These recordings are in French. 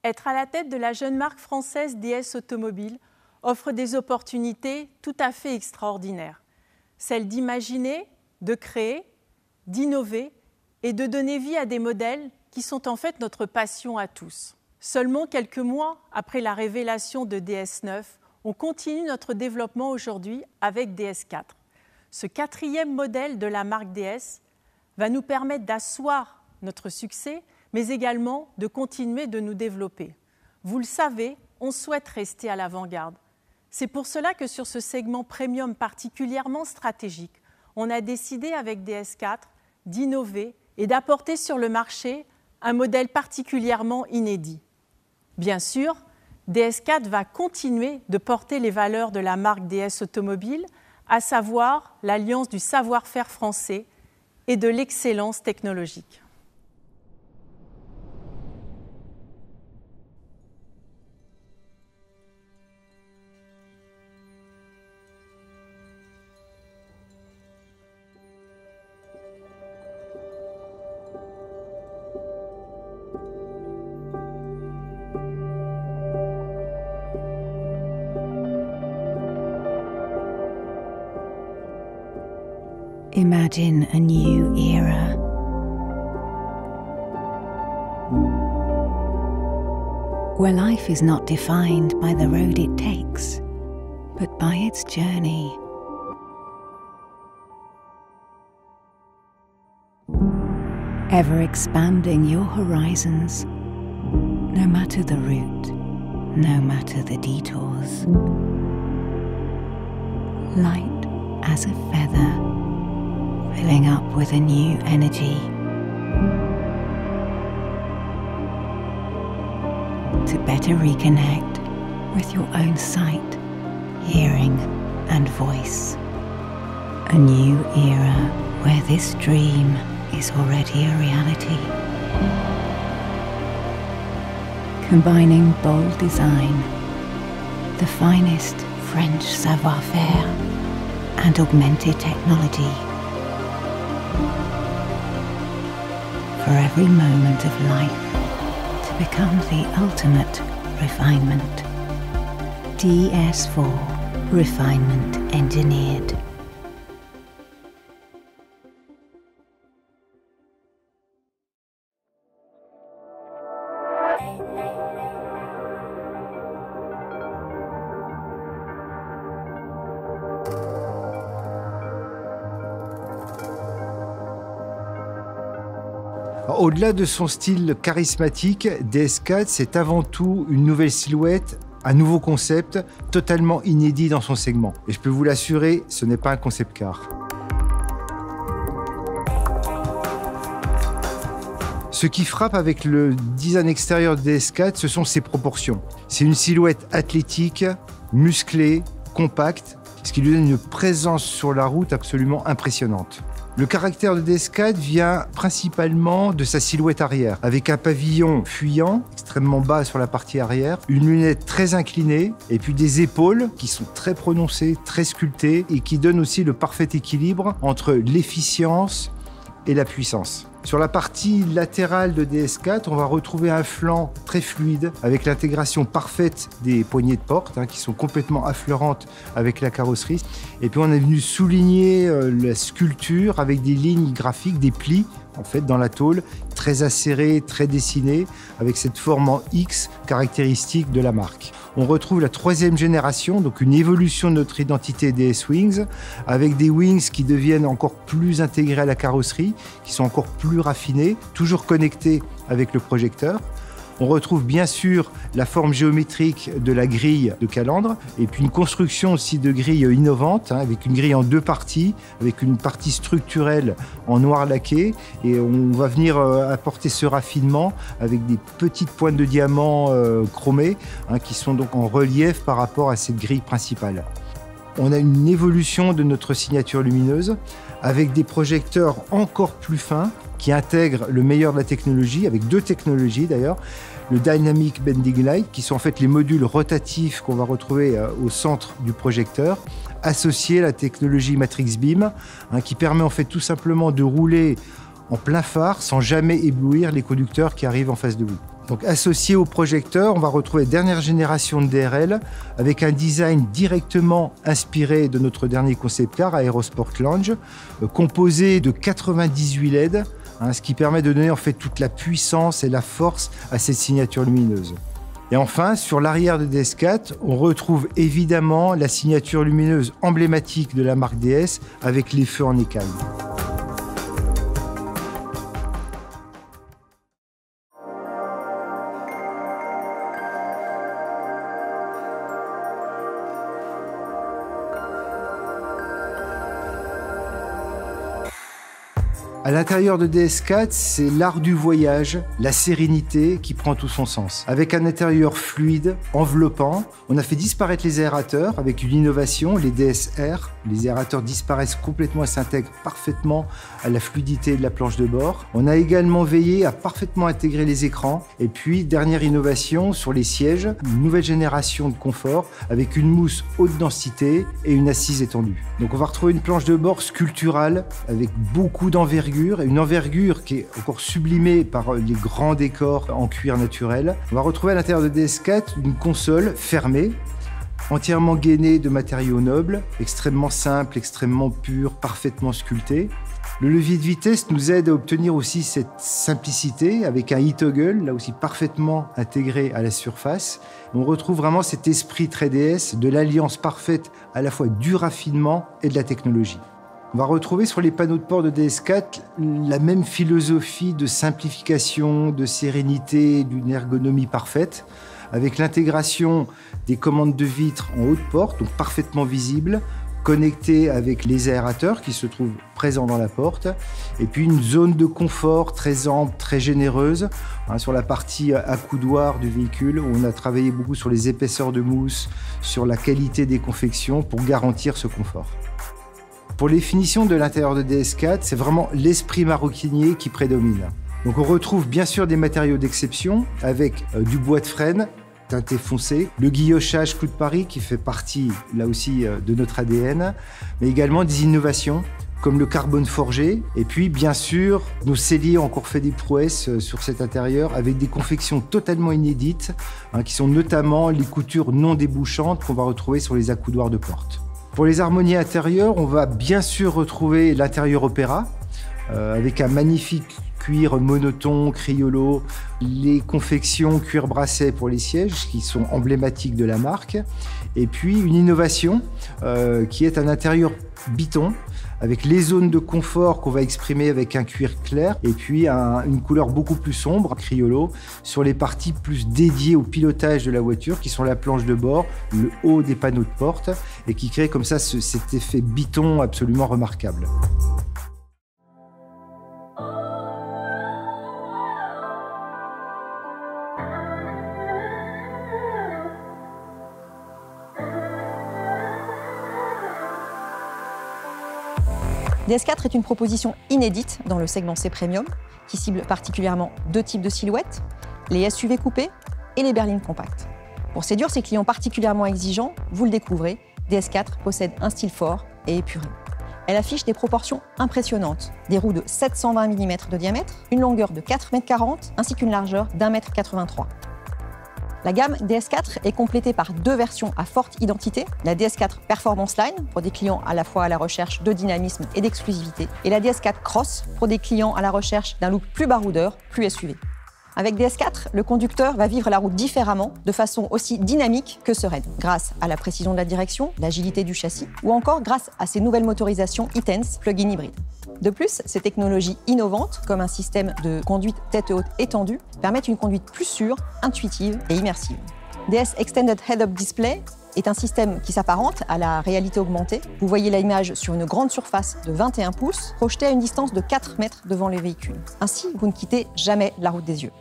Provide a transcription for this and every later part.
Être à la tête de la jeune marque française DS Automobile offre des opportunités tout à fait extraordinaires. Celle d'imaginer, de créer, d'innover et de donner vie à des modèles qui sont en fait notre passion à tous. Seulement quelques mois après la révélation de DS9, on continue notre développement aujourd'hui avec DS4. Ce quatrième modèle de la marque DS va nous permettre d'asseoir notre succès, mais également de continuer de nous développer. Vous le savez, on souhaite rester à l'avant-garde. C'est pour cela que sur ce segment premium particulièrement stratégique, on a décidé avec DS4 d'innover et d'apporter sur le marché un modèle particulièrement inédit. Bien sûr, DS4 va continuer de porter les valeurs de la marque DS Automobile, à savoir l'alliance du savoir-faire français et de l'excellence technologique. Imagine a new era. Where life is not defined by the road it takes, but by its journey. Ever expanding your horizons, no matter the route, no matter the detours. Light as a feather, filling up with a new energy. To better reconnect with your own sight, hearing and voice. A new era where this dream is already a reality. Combining bold design, the finest French savoir-faire and augmented technology. For every moment of life to become the ultimate refinement. DS4 Refinement Engineered. Au-delà de son style charismatique, DS4, c'est avant tout une nouvelle silhouette, un nouveau concept totalement inédit dans son segment. Et je peux vous l'assurer, ce n'est pas un concept car. Ce qui frappe avec le design extérieur de DS4, ce sont ses proportions. C'est une silhouette athlétique, musclée, compacte, ce qui lui donne une présence sur la route absolument impressionnante. Le caractère de DS4 vient principalement de sa silhouette arrière, avec un pavillon fuyant, extrêmement bas sur la partie arrière, une lunette très inclinée, et puis des épaules qui sont très prononcées, très sculptées, et qui donnent aussi le parfait équilibre entre l'efficience et la puissance. Sur la partie latérale de DS4, on va retrouver un flanc très fluide avec l'intégration parfaite des poignées de porte qui sont complètement affleurantes avec la carrosserie. Et puis on est venu souligner la sculpture avec des lignes graphiques, des plis en fait dans la tôle, très acérés, très dessinés, avec cette forme en X caractéristique de la marque. On retrouve la troisième génération, donc une évolution de notre identité DS Wings, avec des wings qui deviennent encore plus intégrés à la carrosserie, qui sont encore plus raffinés, toujours connectés avec le projecteur. On retrouve bien sûr la forme géométrique de la grille de calandre et puis une construction aussi de grille innovante avec une grille en deux parties, avec une partie structurelle en noir laqué et on va venir apporter ce raffinement avec des petites pointes de diamant chromées qui sont donc en relief par rapport à cette grille principale. On a une évolution de notre signature lumineuse avec des projecteurs encore plus fins qui intègrent le meilleur de la technologie, avec deux technologies d'ailleurs, le Dynamic Bending Light, qui sont en fait les modules rotatifs qu'on va retrouver au centre du projecteur, associés à la technologie Matrix Beam, qui permet en fait tout simplement de rouler en plein phare sans jamais éblouir les conducteurs qui arrivent en face de vous. Donc associé au projecteur, on va retrouver dernière génération de DRL avec un design directement inspiré de notre dernier concept car Aerosport Lounge, composé de 98 LED, ce qui permet de donner en fait toute la puissance et la force à cette signature lumineuse. Et enfin, sur l'arrière de DS4, on retrouve évidemment la signature lumineuse emblématique de la marque DS avec les feux en écaille. À l'intérieur de DS4, c'est l'art du voyage, la sérénité qui prend tout son sens. Avec un intérieur fluide, enveloppant, on a fait disparaître les aérateurs avec une innovation, les DSR. Les aérateurs disparaissent complètement et s'intègrent parfaitement à la fluidité de la planche de bord. On a également veillé à parfaitement intégrer les écrans. Et puis, dernière innovation, sur les sièges, une nouvelle génération de confort avec une mousse haute densité et une assise étendue. Donc on va retrouver une planche de bord sculpturale avec beaucoup d'envergure, et une envergure qui est encore sublimée par les grands décors en cuir naturel. On va retrouver à l'intérieur de DS4 une console fermée, entièrement gainée de matériaux nobles, extrêmement simple, extrêmement pur, parfaitement sculpté. Le levier de vitesse nous aide à obtenir aussi cette simplicité avec un e-toggle, là aussi parfaitement intégré à la surface. On retrouve vraiment cet esprit très DS, de l'alliance parfaite à la fois du raffinement et de la technologie. On va retrouver sur les panneaux de port de DS4 la même philosophie de simplification, de sérénité, d'une ergonomie parfaite, avec l'intégration des commandes de vitres en haut de porte, donc parfaitement visibles, connectées avec les aérateurs qui se trouvent présents dans la porte, et puis une zone de confort très ample, très généreuse, sur la partie accoudoir du véhicule, où on a travaillé beaucoup sur les épaisseurs de mousse, sur la qualité des confections pour garantir ce confort. Pour les finitions de l'intérieur de DS4, c'est vraiment l'esprit maroquinier qui prédomine. Donc on retrouve bien sûr des matériaux d'exception avec du bois de frêne teinté foncé, le guillochage Clou de Paris qui fait partie là aussi de notre ADN, mais également des innovations comme le carbone forgé, et puis bien sûr nos selliers ont encore fait des prouesses sur cet intérieur avec des confections totalement inédites, qui sont notamment les coutures non débouchantes qu'on va retrouver sur les accoudoirs de porte. Pour les harmonies intérieures, on va bien sûr retrouver l'intérieur opéra, avec un magnifique cuir monotone, Criollo, les confections cuir brassé pour les sièges, qui sont emblématiques de la marque, et puis une innovation qui est un intérieur biton, avec les zones de confort qu'on va exprimer avec un cuir clair, et puis une couleur beaucoup plus sombre, Criollo, sur les parties plus dédiées au pilotage de la voiture, qui sont la planche de bord, le haut des panneaux de porte, et qui crée comme ça cet effet biton absolument remarquable. DS4 est une proposition inédite dans le segment C Premium, qui cible particulièrement deux types de silhouettes, les SUV coupés et les berlines compactes. Pour séduire ses clients particulièrement exigeants, vous le découvrez, DS4 possède un style fort et épuré. Elle affiche des proportions impressionnantes, des roues de 720 mm de diamètre, une longueur de 4,40 m ainsi qu'une largeur d'1,83 m. La gamme DS4 est complétée par deux versions à forte identité, la DS4 Performance Line pour des clients à la fois à la recherche de dynamisme et d'exclusivité, et la DS4 Cross pour des clients à la recherche d'un look plus baroudeur, plus SUV. Avec DS4, le conducteur va vivre la route différemment, de façon aussi dynamique que sereine, grâce à la précision de la direction, l'agilité du châssis, ou encore grâce à ses nouvelles motorisations e-Tense plug-in hybride. De plus, ces technologies innovantes, comme un système de conduite tête haute étendue, permettent une conduite plus sûre, intuitive et immersive. DS Extended Head-Up Display est un système qui s'apparente à la réalité augmentée. Vous voyez l'image sur une grande surface de 21 pouces, projetée à une distance de 4 mètres devant les véhicules. Ainsi, vous ne quittez jamais la route des yeux.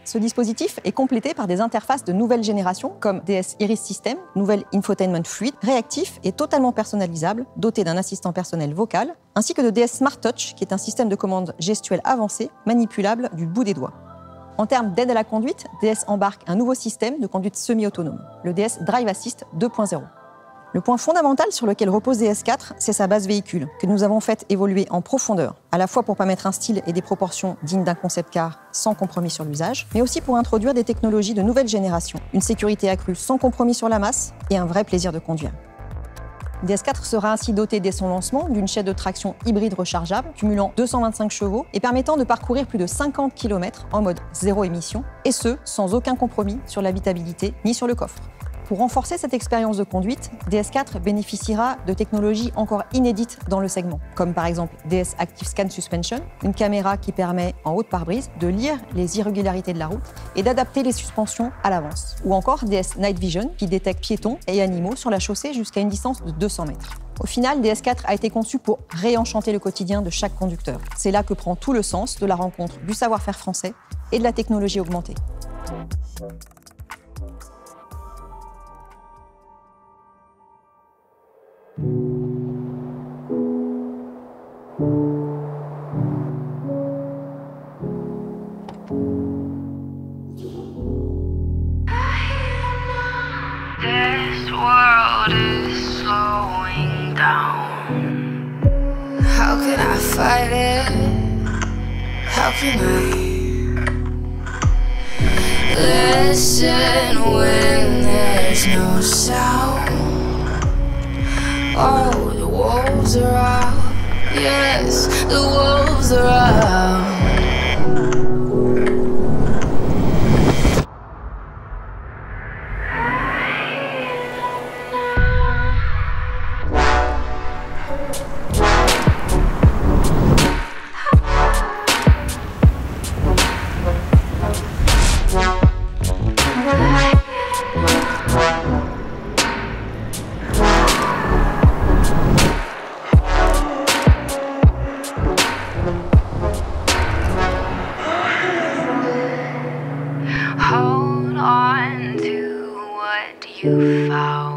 Ce dispositif est complété par des interfaces de nouvelle génération comme DS Iris System, nouvel infotainment fluide, réactif et totalement personnalisable, doté d'un assistant personnel vocal, ainsi que de DS Smart Touch, qui est un système de commande gestuelle avancé, manipulable du bout des doigts. En termes d'aide à la conduite, DS embarque un nouveau système de conduite semi-autonome, le DS Drive Assist 2.0. Le point fondamental sur lequel repose DS4, c'est sa base véhicule, que nous avons fait évoluer en profondeur, à la fois pour permettre un style et des proportions dignes d'un concept car sans compromis sur l'usage, mais aussi pour introduire des technologies de nouvelle génération, une sécurité accrue sans compromis sur la masse et un vrai plaisir de conduire. DS4 sera ainsi doté dès son lancement d'une chaîne de traction hybride rechargeable, cumulant 225 chevaux et permettant de parcourir plus de 50 km en mode zéro émission, et ce, sans aucun compromis sur l'habitabilité ni sur le coffre. Pour renforcer cette expérience de conduite, DS4 bénéficiera de technologies encore inédites dans le segment, comme par exemple DS Active Scan Suspension, une caméra qui permet, en haut de pare-brise, de lire les irrégularités de la route et d'adapter les suspensions à l'avance. Ou encore DS Night Vision, qui détecte piétons et animaux sur la chaussée jusqu'à une distance de 200 mètres. Au final, DS4 a été conçu pour réenchanter le quotidien de chaque conducteur. C'est là que prend tout le sens de la rencontre du savoir-faire français et de la technologie augmentée. This world is slowing down. How can I fight it? How can I listen when there's no sound? Oh, the wolves are out. Yes, the wolves are out. Hold on to what you found.